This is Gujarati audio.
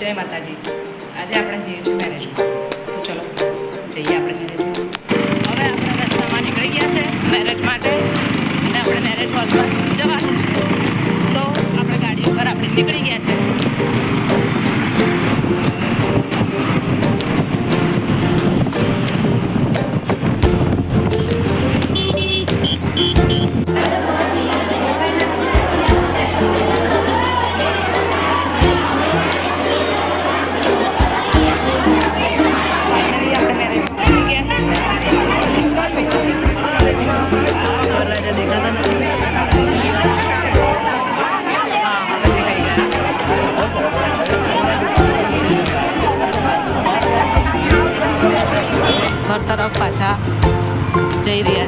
જય માતાજી. આજે આપણે જઈએ છીએ મેરેજમાં. તો ચલો જઈએ આપણે મેરેજમાં. હવે આપણે રસ્તામાં નીકળી ગયા છે મેરેજ માટે અને આપણે મેરેજ હોલમાં જવાનું છે. સો આપણે ગાડી ઉપર આપણે નીકળી ગયા છે. ઘર તરફ પાછા જઈ રહ્યા